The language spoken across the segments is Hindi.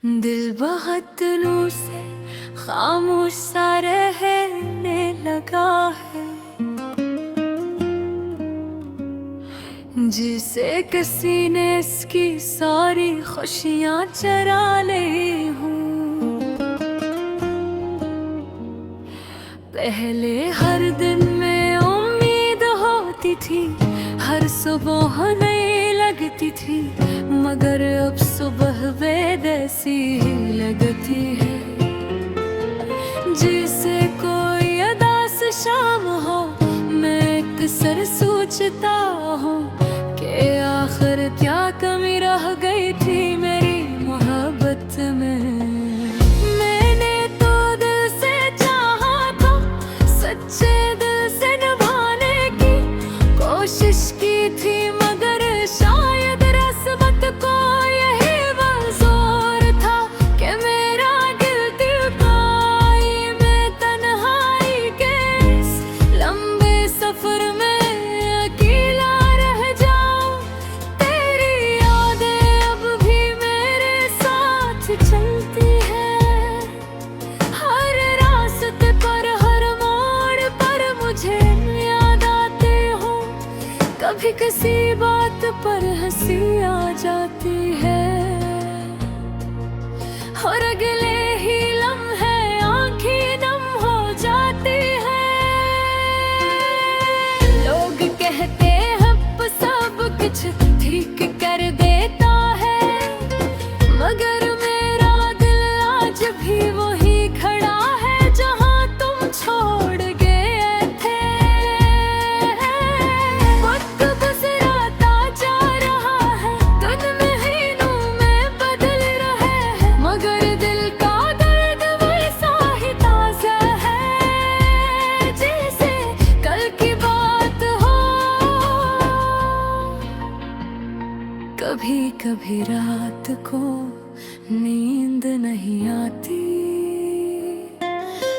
दिल बहुत दिनों से खामोश सा रहने लगा है, जिसे किसी ने इसकी सारी खुशियां चरा ली हूँ। पहले हर दिन में उम्मीद होती थी, हर सुबह नई लगती थी, मगर अब सुबह बेदसी लगती है। जिसे कोई उदास शाम हो, मैं अक्सर सोचता हूँ कि आखिर क्या कमी रह गई थी मेरी मोहब्बत में। मैंने तो दिल से चाहा था, सच्चे दिल से निभाने की कोशिश की थी, मगर शायद रस्मत को यही मंजूर था कि मेरा दिल दिखाई मैं तन्हाई के इस लंबे सफर में अकेला रह जाऊं। तेरी यादें अब भी मेरे साथ चलती है, हर रास्ते पर हर मोड़ पर मुझे याद आते हो। कभी किसी बात पर हंसी आ जाती है, और अगले ही लम्हे आंखें नम हो जाती है। लोग कहते हैं सब कुछ ठीक कर देता है, मगर मेरा दिल आज भी वही खड़ा है जहां तुम छोड़ गए थे। वक्त गुजरता जा रहा है, दिन महीनों में बदल रहे हैं, मगर दिल का दर्द वैसा ही ताजा है जैसे कल की बात हो। कभी कभी रात को नींद नहीं आती,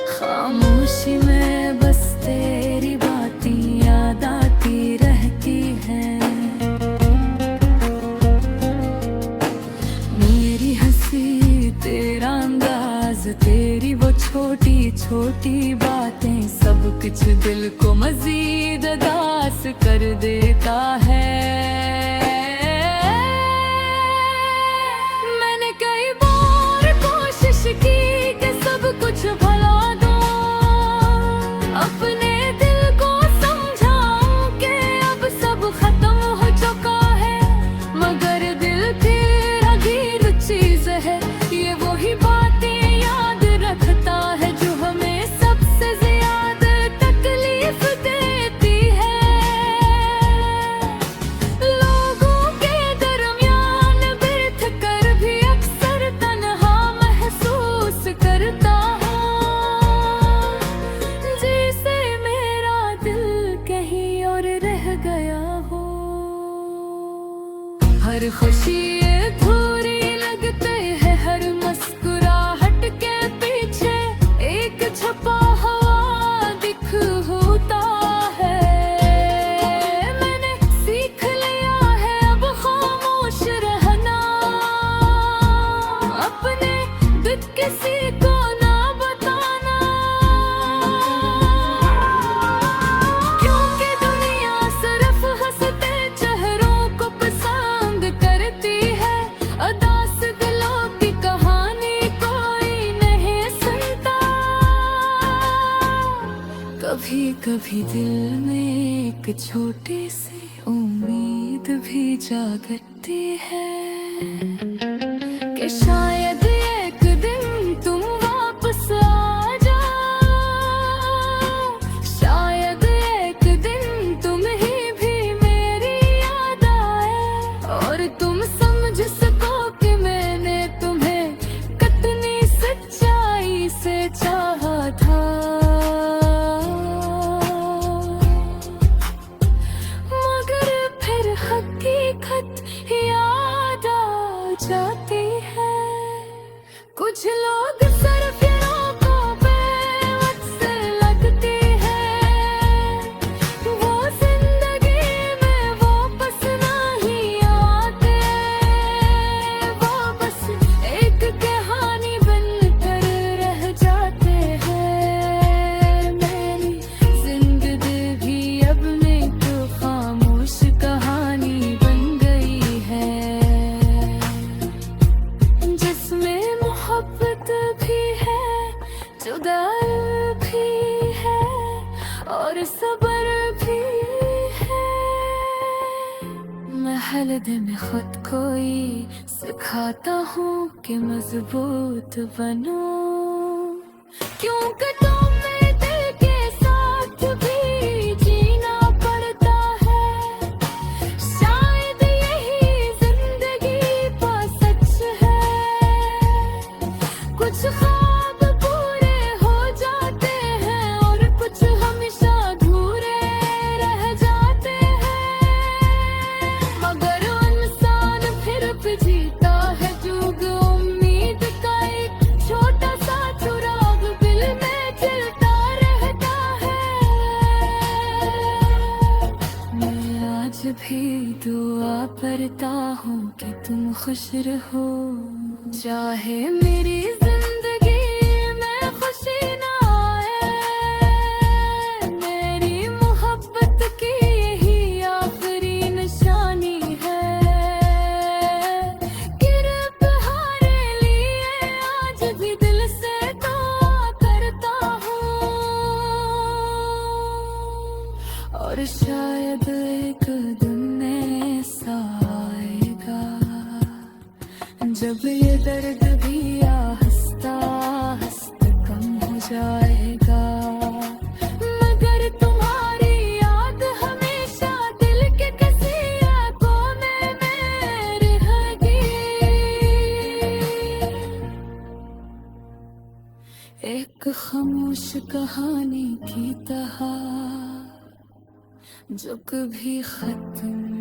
खामोशी में बस तेरी बातें याद आती रहती हैं। मेरी हंसी, तेरा अंदाज, तेरी वो छोटी छोटी बातें, सब कुछ दिल को मजीद उदास कर देता है। मैंने कई बार कोशिश की कि सब कुछ भुला दूं, अपने दिल को समझाऊं कि अब सब खत्म हो चुका है, मगर दिल फिर अजीब चीज है, ये वही बातें याद रखता है जो हमें सबसे ज्यादा तकलीफ देती है। लोगों के दरमियान बैठ कर भी अक्सर तन्हा महसूस करता हूँ, जैसे मेरा दिल कहीं और रह गया हो। हर खुशी अधूरी लगती है, हर मुस्कुराहट के पीछे एक छुपा हुआ दिख होता है। मैंने सीख लिया है अब खामोश रहना, अपने दुख किसी को ना बताना, क्योंकि दुनिया सिर्फ हंसते चेहरों को पसंद करती है, उदास दिलों की कहानी कोई नहीं सुनता। कभी कभी दिल में एक छोटी सी उम्मीद भी जागती है कि शायद एक दिन तुम वापस आ जाओ, शायद एक दिन तुम्हें भी मेरी याद आए, और तुम समझ सको कि मैंने तुम्हें कितनी सच्चाई से चाहा था। मगर फिर हकीकत याद आ जाती है। कुछ लोग सिर्फ आंखों पे वक्त लगते हैं, वो जिंदगी में वापस नहीं आते, वो बस एक के दर्द भी है और सब्र भी है। मैं हर दिन खुद को ही सिखाता हूँ कि मजबूत बनूं, क्योंकि तुम्हें दिल के साथ भी जीना पड़ता है। शायद यही जिंदगी का सच है। कुछ ख्वाब पूरे हो जाते हैं और कुछ हमेशा अधूरे रह जाते हैं, मगर इंसान फिर भी जीता है। जुग उम्मीद का एक छोटा सा चुराग दिल में जलता रहता है। मैं आज भी दुआ करता हूँ कि तुम खुश रहो, चाहे मेरी जिंदगी में खुशी ना आए। मेरी मोहब्बत की यही आखिरी निशानी है। गिरफ्त हारे लिए आज भी दिल से दुआ करता हूँ, और शायद एक दिन ऐसा आएगा जब ये दर्द भी आहिस्ता आहिस्ता कम हो जाएगा। मगर तुम्हारी याद हमेशा दिल के किसी कोने में रहेगी। एक खामोश कहानी की तरह जो कभी खत्म